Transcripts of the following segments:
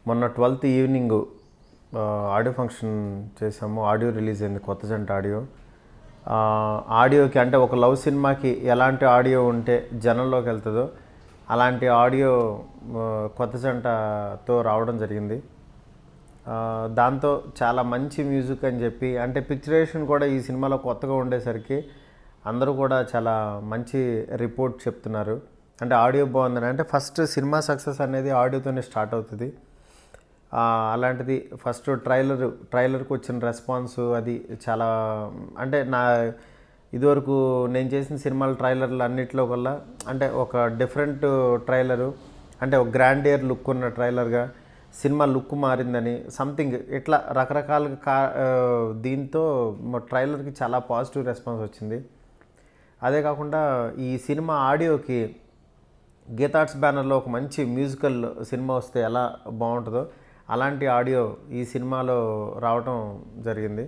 మొన్న 12th evening audio function చేసాము. Audio release అయింది, కొత్త జంట ఆడియో. ఆడియోకి అంటే ఒక లవ్ సినిమాకి ఎలాంటి ఆడియో ఉంటే జనంలోకి వెళ్తుందో అలాంటి ఆడియో కొత్త జంటతో రావడం జరిగింది. దాంతో చాలా మంచి మ్యూజిక్ అని చెప్పి, అంటే పిక్చరేషన్ కూడా ఈ సినిమాలో కొత్తగా ఉండేసరికి అందరూ కూడా చాలా మంచి రిపోర్ట్ చెప్తున్నారు. అంటే ఆడియో బాగుందని. అంటే ఫస్ట్ సినిమా సక్సెస్ అనేది ఆడియోతోనే స్టార్ట్ అవుతుంది. అలాంటిది ఫస్ట్ ట్రైలర్కి వచ్చిన రెస్పాన్స్ అది చాలా, అంటే ఇదివరకు నేను చేసిన సినిమాల ట్రైలర్లు అన్నిట్లో కల్లా అంటే ఒక డిఫరెంట్ ట్రైలరు, అంటే ఒక గ్రాండియర్ లుక్ ఉన్న ట్రైలర్గా సినిమా లుక్ మారిందని సంథింగ్ ఇట్లా రకరకాలుగా దీంతో ట్రైలర్కి చాలా పాజిటివ్ రెస్పాన్స్ వచ్చింది. అదే కాకుండా ఈ సినిమా ఆడియోకి గీతార్ట్స్ బ్యానర్లో ఒక మంచి మ్యూజికల్ సినిమా వస్తే ఎలా బాగుంటుందో అలాంటి ఆడియో ఈ సినిమాలో రావటం జరిగింది.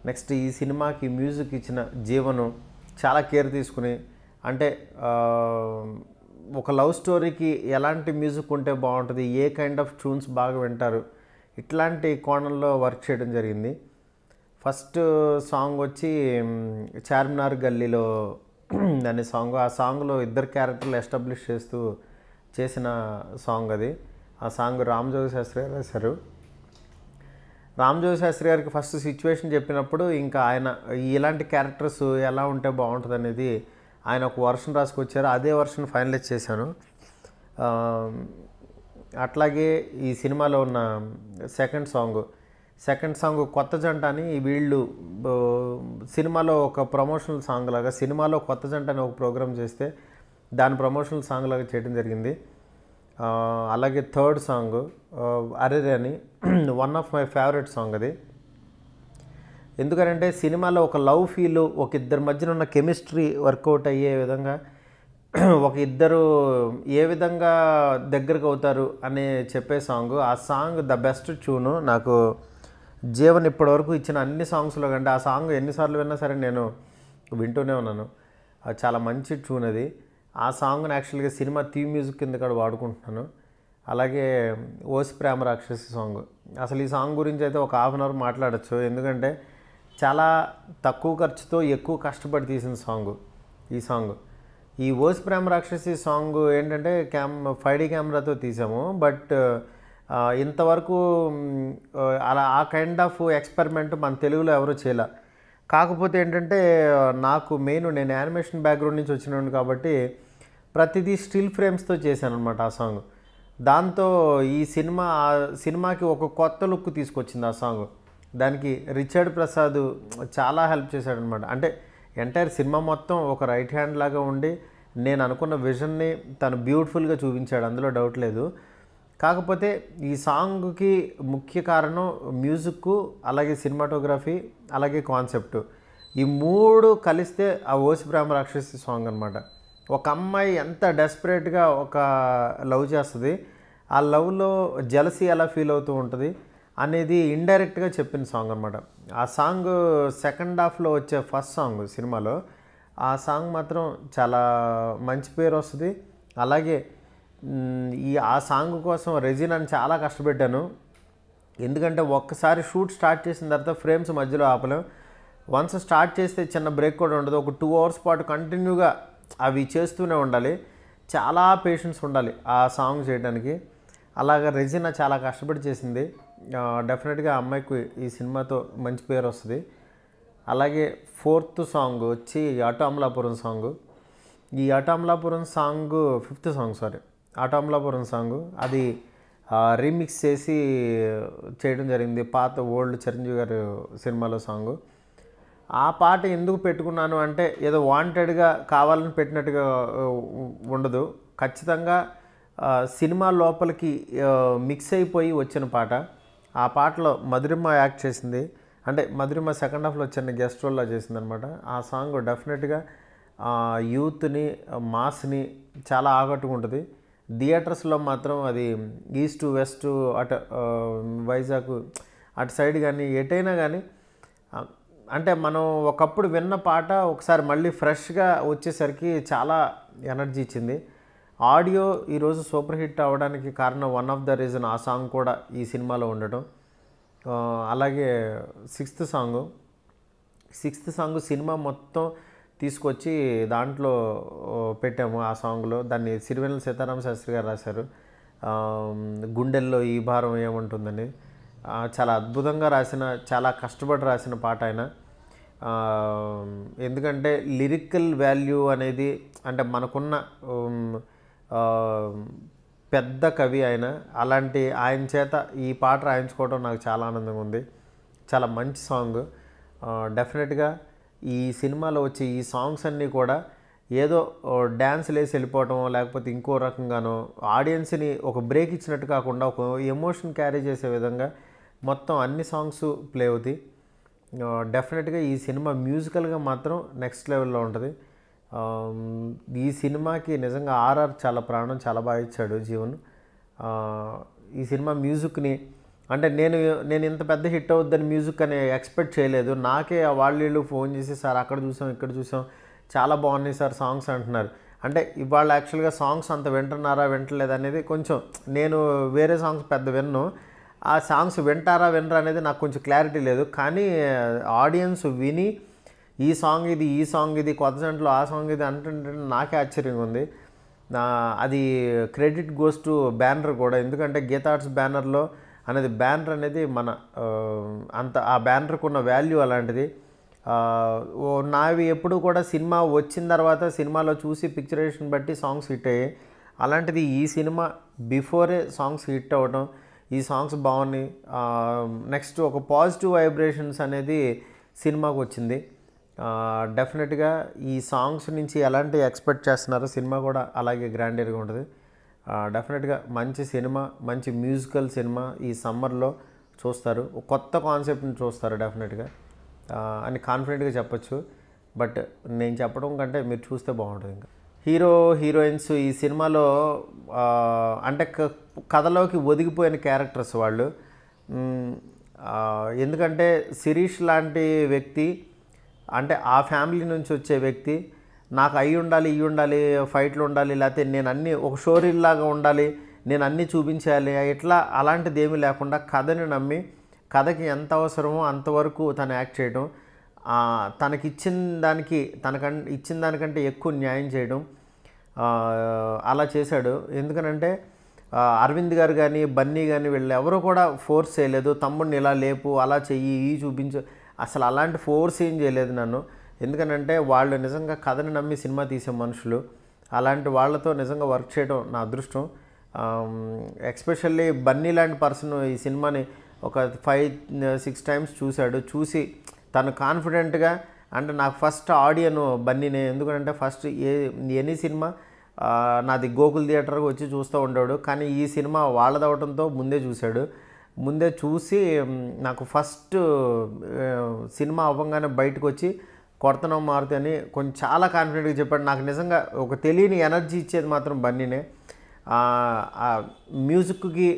నెక్స్ట్ ఈ సినిమాకి మ్యూజిక్ ఇచ్చిన జీవను చాలా కేర్ తీసుకుని, అంటే ఒక లవ్ స్టోరీకి ఎలాంటి మ్యూజిక్ ఉంటే బాగుంటుంది, ఏ కైండ్ ఆఫ్ ట్యూన్స్ బాగా వింటారు, ఇట్లాంటి కోణంలో వర్క్ చేయడం జరిగింది. ఫస్ట్ సాంగ్ వచ్చి చార్మినార్ గల్లీలో అనే సాంగ్. ఆ సాంగ్లో ఇద్దరు క్యారెక్టర్లు ఎస్టాబ్లిష్ చేస్తూ చేసిన సాంగ్ అది. ఆ సాంగ్ రామజోగి శాస్త్రి గారు రాశారు. రామజోగి శాస్త్రి గారికి ఫస్ట్ సిచ్యువేషన్ చెప్పినప్పుడు ఇంకా ఆయన ఇలాంటి క్యారెక్టర్స్ ఎలా ఉంటే బాగుంటుంది అనేది ఆయన ఒక వర్షన్ రాసుకొచ్చారు. అదే వర్షన్ ఫైనలైజ్ చేశాను. అట్లాగే ఈ సినిమాలో ఉన్న సెకండ్ సాంగ్ కొత్త జంట అని, వీళ్ళు సినిమాలో ఒక ప్రమోషనల్ సాంగ్ లాగా, సినిమాలో కొత్త జంట అని ఒక ప్రోగ్రామ్ చేస్తే దాని ప్రమోషనల్ సాంగ్ లాగా చేయడం జరిగింది. అలాగే థర్డ్ సాంగ్ అరెరే అని, one of my favourite song అది. ఎందుకంటే సినిమాలో ఒక లవ్ ఫీల్, ఒక ఇద్దరి మధ్యన ఉన్న కెమిస్ట్రీ వర్కౌట్ అయ్యే విధంగా, ఒక ఇద్దరు ఏ విధంగా దగ్గరకు అవుతారు అని చెప్పే సాంగ్. ఆ సాంగ్ ద బెస్ట్ ట్యూను. నాకు జీవన్ ఇప్పటివరకు ఇచ్చిన అన్ని సాంగ్స్లో కంటే ఆ సాంగ్ ఎన్నిసార్లు విన్నా సరే నేను వింటూనే ఉన్నాను. అది చాలా మంచి ట్యూన్ అది. ఆ సాంగ్ని యాక్చువల్గా సినిమా థీమ్ మ్యూజిక్ కింద కూడా వాడుకుంటున్నాను. అలాగే ఓసి ప్రేమ రాక్షసి సాంగ్. అసలు ఈ సాంగ్ గురించి అయితే ఒక హాఫ్ అన్ అవర్ మాట్లాడచ్చు. ఎందుకంటే చాలా తక్కువ ఖర్చుతో ఎక్కువ కష్టపడి తీసిన సాంగ్ ఈ సాంగ్. ఈ ఓసి ప్రేమ రాక్షసి సాంగ్ ఏంటంటే 5D కెమెరాతో తీసాము. బట్ ఇంతవరకు అలా ఆ కైండ్ ఆఫ్ ఎక్స్పెరిమెంట్ మన తెలుగులో ఎవరూ చేయలే. కాకపోతే ఏంటంటే నేను యానిమేషన్ బ్యాక్గ్రౌండ్ నుంచి వచ్చినాను కాబట్టి ప్రతిదీ స్టిల్ ఫ్రేమ్స్తో చేశాను అనమాట ఆ సాంగ్. దాంతో ఈ సినిమాకి ఒక కొత్త లుక్ తీసుకొచ్చింది ఆ సాంగ్. దానికి రిచర్డ్ ప్రసాద్ చాలా హెల్ప్ చేశాడనమాట. అంటే ఎంటైర్ సినిమా మొత్తం ఒక రైట్ హ్యాండ్ లాగా ఉండి నేను అనుకున్న విజన్ని తను బ్యూటిఫుల్గా చూపించాడు, అందులో డౌట్ లేదు. కాకపోతే ఈ సాంగ్కి ముఖ్య కారణం మ్యూజిక్, అలాగే సినిమాటోగ్రఫీ, అలాగే కాన్సెప్ట్. ఈ మూడు కలిస్తే ఆ ఓసి ప్రేమ రాక్షసి సాంగ్ అనమాట. ఒక అమ్మాయి ఎంత డెస్పరేట్గా ఒక లవ్ చేస్తుంది, ఆ లవ్లో జెలసీ ఎలా ఫీల్ అవుతూ ఉంటుంది అనేది ఇండైరెక్ట్గా చెప్పిన సాంగ్ అనమాట. ఆ సాంగ్ సెకండ్ హాఫ్లో వచ్చే ఫస్ట్ సాంగ్ సినిమాలో, ఆ సాంగ్ మాత్రం చాలా మంచి పేరు వస్తుంది. అలాగే ఆ సాంగ్ కోసం రెజినాని చాలా కష్టపెట్టాను. ఎందుకంటే ఒక్కసారి షూట్ స్టార్ట్ చేసిన తర్వాత ఫ్రేమ్స్ మధ్యలో ఆపలేం. వన్స్ స్టార్ట్ చేస్తే చిన్న బ్రేక్ కూడా ఉండదు. ఒక 2 hours పాటు కంటిన్యూగా అవి చేస్తూనే ఉండాలి. చాలా పేషెన్స్ ఉండాలి ఆ సాంగ్ చేయడానికి. అలాగా రెజినా చాలా కష్టపడి చేసింది. డెఫినెట్గా ఆ అమ్మాయికి ఈ సినిమాతో మంచి పేరు వస్తుంది. అలాగే ఫోర్త్ సాంగ్ వచ్చి అటు అమలాపురం సాంగ్. ఈ అటు అమలాపురం సాంగ్ ఫిఫ్త్ సాంగ్ అది రీమిక్స్ చేసి చేయడం జరిగింది. పాత ఓల్డ్ చిరంజీవి గారు సినిమాలో సాంగ్. ఆ పాట ఎందుకు పెట్టుకున్నాను అంటే ఏదో వాంటెడ్గా కావాలని పెట్టినట్టుగా ఉండదు. ఖచ్చితంగా సినిమా లోపలికి మిక్స్ అయిపోయి వచ్చిన పాట. ఆ పాటలో మధురిమ యాక్ట్ చేసింది. అంటే మధురిమ సెకండ్ హాఫ్లో చిన్న గెస్ట్ రోల్లో చేసింది అనమాట. ఆ సాంగ్ డెఫినెట్గా యూత్ని, మాస్ని చాలా ఆకట్టుకుంటుంది. థియేటర్స్లో మాత్రం అది ఈస్ట్ వెస్ట్ అటు వైజాగ్ అటు సైడ్ కానీ ఎటైనా కానీ, అంటే మనం ఒకప్పుడు విన్న పాట ఒకసారి మళ్ళీ ఫ్రెష్గా వచ్చేసరికి చాలా ఎనర్జీ ఇచ్చింది. ఆడియో ఈరోజు సూపర్ హిట్ అవ్వడానికి కారణం వన్ ఆఫ్ ద రీజన్ ఆ సాంగ్ కూడా ఈ సినిమాలో ఉండటం. అలాగే సిక్స్త్ సాంగ్ సినిమా మొత్తం తీసుకొచ్చి దాంట్లో పెట్టాము. ఆ సాంగ్లో దాన్ని సిరివెన్నెల సీతారామ శాస్త్రి గారు రాశారు. గుండెల్లో ఈ భారం ఏముంటుందని చాలా అద్భుతంగా రాసిన, చాలా కష్టపడి రాసిన పాట ఆయన. ఎందుకంటే లిరికల్ వాల్యూ అనేది అంటే మనకున్న పెద్ద కవి ఆయన. అలాంటి ఆయన చేత ఈ పాట రాయించుకోవడం నాకు చాలా ఆనందంగా ఉంది. చాలా మంచి సాంగ్. డెఫినెట్గా ఈ సినిమాలో వచ్చే ఈ సాంగ్స్ అన్నీ కూడా ఏదో డ్యాన్స్లు వేసి వెళ్ళిపోవటం లేకపోతే ఇంకో రకంగానో ఆడియన్స్ని ఒక బ్రేక్ ఇచ్చినట్టు కాకుండా ఒక ఎమోషన్ క్యారీ చేసే విధంగా మొత్తం అన్ని సాంగ్స్ ప్లే అవుతాయి. డెఫినెట్గా ఈ సినిమా మ్యూజికల్గా మాత్రం నెక్స్ట్ లెవెల్లో ఉంటుంది. ఈ సినిమాకి నిజంగా ఆర్ఆర్ చాలా ప్రాణం, చాలా బాగా ఇచ్చాడు జీవన్. ఈ సినిమా మ్యూజిక్ని అంటే నేను ఇంత పెద్ద హిట్ అవుద్దని మ్యూజిక్ అని ఎక్స్పెక్ట్ చేయలేదు. నాకే వాళ్ళు ఫోన్ చేసి సార్ అక్కడ చూసాం ఇక్కడ చూసాం చాలా బాగున్నాయి సార్ సాంగ్స్ అంటున్నారు. అంటే ఇవాళ యాక్చువల్గా సాంగ్స్ అంత వింటున్నారా వింటలేదు అనేది కొంచెం నేను వేరే సాంగ్స్ పెద్ద విన్ను. ఆ సాంగ్స్ వింటారా వినరా అనేది నాకు కొంచెం క్లారిటీ లేదు. కానీ ఆడియన్స్ విని ఈ సాంగ్ ఇది కొత్త జంటలో ఆ సాంగ్ ఇది అంటుంటే నాకే ఆశ్చర్యంగా ఉంది. అది క్రెడిట్ గోస్ టు బ్యానర్ కూడా. ఎందుకంటే గీతా ఆర్ట్స్ బ్యానర్లో అనేది బ్యానర్ అనేది మన అంత ఆ బ్యానర్కు ఉన్న వాల్యూ అలాంటిది. నావి ఎప్పుడు కూడా సినిమా వచ్చిన తర్వాత సినిమాలో చూసి పిక్చరేషన్ బట్టి సాంగ్స్ హిట్ అయ్యాయి. అలాంటిది ఈ సినిమా బిఫోరే సాంగ్స్ హిట్ అవ్వడం, ఈ సాంగ్స్ బాగున్నాయి. నెక్స్ట్ ఒక పాజిటివ్ వైబ్రేషన్స్ అనేది సినిమాకు వచ్చింది. డెఫినెట్గా ఈ సాంగ్స్ నుంచి ఎలాంటి ఎక్స్పెక్ట్ చేస్తున్నారో సినిమా కూడా అలాగే గ్రాండియర్గా ఉంటుంది. డెఫినెట్గా మంచి సినిమా, మంచి మ్యూజికల్ సినిమా ఈ సమ్మర్లో చూస్తారు. కొత్త కాన్సెప్ట్ని చూస్తారు డెఫినెట్గా అని కాన్ఫిడెంట్గా చెప్పచ్చు. బట్ నేను చెప్పడం కంటే మీరు చూస్తే బాగుంటుంది. ఇంకా హీరోయిన్స్ ఈ సినిమాలో అంటే కథలోకి ఒదిగిపోయిన క్యారెక్టర్స్ వాళ్ళు. ఎందుకంటే శిరీష్ లాంటి వ్యక్తి అంటే ఆ ఫ్యామిలీ నుంచి వచ్చే వ్యక్తి నాకు అయి ఉండాలి ఇవి ఉండాలి ఫైట్లు ఉండాలి లేకపోతే నేను అన్నీ ఒక షోరీల్లాగా ఉండాలి నేను అన్నీ చూపించాలి ఇట్లా అలాంటిది ఏమీ లేకుండా కథని నమ్మి కథకి ఎంత అవసరమో అంతవరకు తను యాక్ట్ చేయడం, తనకి ఇచ్చిన దానికంటే ఎక్కువ న్యాయం చేయడం అలా చేశాడు. ఎందుకనంటే అరవింద్ గారు కానీ బన్నీ కానీ వీళ్ళు ఎవరు కూడా ఫోర్స్ చేయలేదు. తమ్ముడిని ఇలా లేపు అలా చెయ్యి ఈ చూపించు అసలు అలాంటి ఫోర్స్ ఏం చేయలేదు నన్ను. ఎందుకనంటే వాళ్ళు నిజంగా కథని నమ్మి సినిమా తీసే మనుషులు. అలాంటి వాళ్ళతో నిజంగా వర్క్ చేయడం నా అదృష్టం. ఎస్పెషల్లీ బన్నీ లాంటి పర్సన్ ఈ సినిమాని ఒక 5-6 టైమ్స్ చూసి తను కాన్ఫిడెంట్గా అంటే నాకు ఫస్ట్ ఆడియన్ బన్నీనే. ఎందుకంటే ఫస్ట్ ఎనీ సినిమా నాది గోకుల్ థియేటర్కి వచ్చి చూస్తూ ఉంటాడు. కానీ ఈ సినిమా వాళ్ళదవడంతో ముందే చూసి నాకు ఫస్ట్ సినిమా అవ్వగానే బయటకు వచ్చి కొడతనం మారుతి అని కొంచెం చాలా కాన్ఫిడెంట్గా చెప్పాడు. నాకు నిజంగా ఒక తెలియని ఎనర్జీ ఇచ్చేది మాత్రం బన్నీనే. మ్యూజిక్కి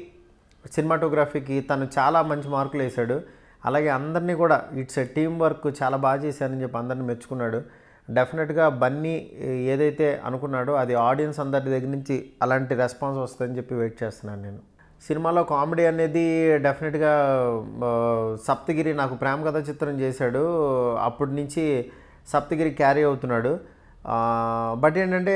సినిమాటోగ్రఫీకి తను చాలా మంచి మార్కులు వేశాడు. అలాగే అందరినీ కూడా ఇట్స్ ఎ టీం వర్క్ చాలా బాగా చేశారని చెప్పి అందరినీ మెచ్చుకున్నాడు. డెఫినెట్గా బన్నీ ఏదైతే అనుకున్నాడో అది ఆడియన్స్ అందరి దగ్గర నుంచి అలాంటి రెస్పాన్స్ వస్తుందని చెప్పి వెయిట్ చేస్తున్నాను నేను. సినిమాలో కామెడీ అనేది డెఫినెట్గా సప్తగిరి నాకు ప్రేమ కథ చిత్రం చేశాడు, అప్పటి నుంచి సప్తగిరి క్యారీ అవుతున్నాడు. బట్ ఏంటంటే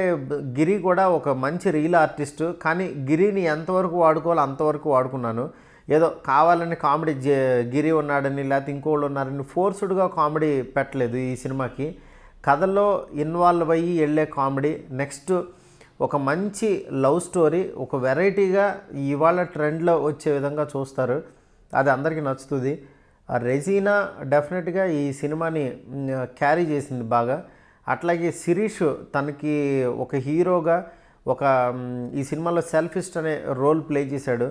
గిరి కూడా ఒక మంచి రీల్ ఆర్టిస్ట్. కానీ గిరిని ఎంతవరకు వాడుకోవాలో అంతవరకు వాడుకున్నాను. ఏదో కావాలని కామెడీ గిరి ఉన్నాడని లేకపోతే ఇంకోళ్ళు ఉన్నారని ఫోర్స్డ్గా కామెడీ పెట్టలేదు ఈ సినిమాకి. కథల్లో ఇన్వాల్వ్ అయ్యి వెళ్ళే కామెడీ. నెక్స్ట్ ఒక మంచి లవ్ స్టోరీ, ఒక వెరైటీగా ఇవాళ ట్రెండ్లో వచ్చే విధంగా చూస్తారు, అది అందరికీ నచ్చుతుంది. రెజీనా డెఫినెట్గా ఈ సినిమాని క్యారీ చేసింది బాగా. అట్లాగే శిరీష్ తనకి ఒక హీరోగా ఈ సినిమాలో సెల్ఫిస్ట్ అనే రోల్ ప్లే చేశాడు.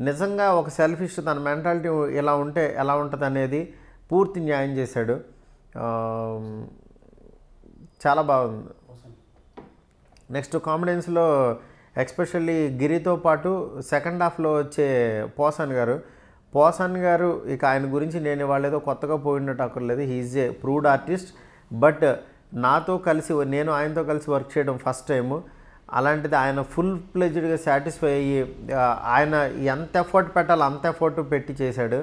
నిజంగా ఒక సెల్ఫిస్ట్ తన మెంటాలిటీ ఎలా ఉంటే ఎలా ఉంటుంది అనేది పూర్తి న్యాయం చేశాడు. చాలా బాగుంది. నెక్స్ట్ కామెడియన్స్లో ఎస్పెషల్లీ గిరితో పాటు సెకండ్ హాఫ్లో వచ్చే పోసాన్ గారు ఇక ఆయన గురించి నేను వాళ్ళేదో కొత్తగా పోయినట్టు అక్కర్లేదు. He is A proved artist. But నేను ఆయనతో కలిసి వర్క్ చేయడం ఫస్ట్ టైము. అలాంటిది ఆయన ఫుల్ ప్లెజ్డ్గా సాటిస్ఫై అయ్యి ఆయన ఎంత ఎఫర్ట్ పెట్టాలో అంత ఎఫర్ట్ పెట్టి చేశాడు.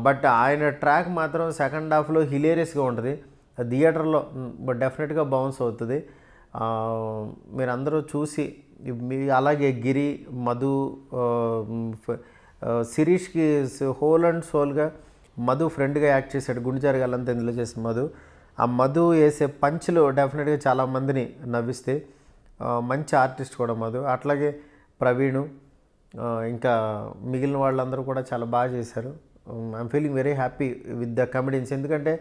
బట్ ఆయన ట్రాక్ మాత్రం సెకండ్ హాఫ్లో హిలేరియస్గా ఉంటుంది. థియేటర్లో డెఫినెట్గా బౌన్స్ అవుతుంది. మీరందరూ చూసి అలాగే గిరి, మధు, శిరీష్కి హోల్ అండ్ సోల్గా మధు ఫ్రెండ్గా యాక్ట్ చేశాడు. గుండెజారి గల్లంతా ఇందులో చేసిన మధు. ఆ మధు వేసే పంచ్లు డెఫినెట్గా చాలామందిని నవ్విస్తాయి. మంచి ఆర్టిస్ట్ కూడా మధు. అట్లాగే ప్రవీణు, ఇంకా మిగిలిన వాళ్ళందరూ కూడా చాలా బాగా చేశారు. I'm feeling very happy with the comedians. ఎందుకంటే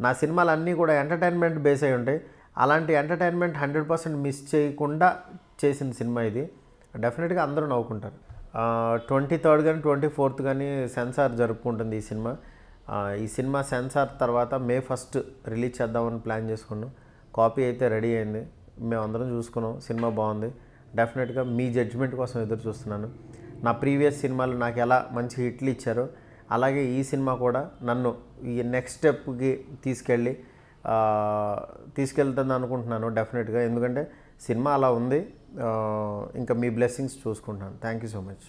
నా సినిమాలు అన్నీ కూడా ఎంటర్టైన్మెంట్ బేస్ అయి ఉంటాయి. అలాంటి ఎంటర్టైన్మెంట్ 100% మిస్ చేయకుండా చేసిన సినిమా ఇది. డెఫినెట్గా అందరూ నవ్వుకుంటారు. 23rd కానీ 24th కానీ సెన్సార్ జరుపుకుంటుంది ఈ సినిమా. ఈ సినిమా సెన్సార్ తర్వాత May 1st రిలీజ్ చేద్దామని ప్లాన్ చేసుకున్నాం. కాపీ అయితే రెడీ అయింది, మేమందరం చూసుకున్నాం. సినిమా బాగుంది. డెఫినెట్గా మీ జడ్జిమెంట్ కోసం ఎదురు చూస్తున్నాను. నా ప్రీవియస్ సినిమాలు నాకు ఎలా మంచి హిట్లు ఇచ్చారో అలాగే ఈ సినిమా కూడా నన్ను ఈ నెక్స్ట్ స్టెప్కి తీసుకెళ్తుంది అనుకుంటున్నాను డెఫినెట్గా. ఎందుకంటే సినిమా అలా ఉంది. ఇంకా మీ బ్లెస్సింగ్స్ చూసుకుంటున్నాను. Thank you so much.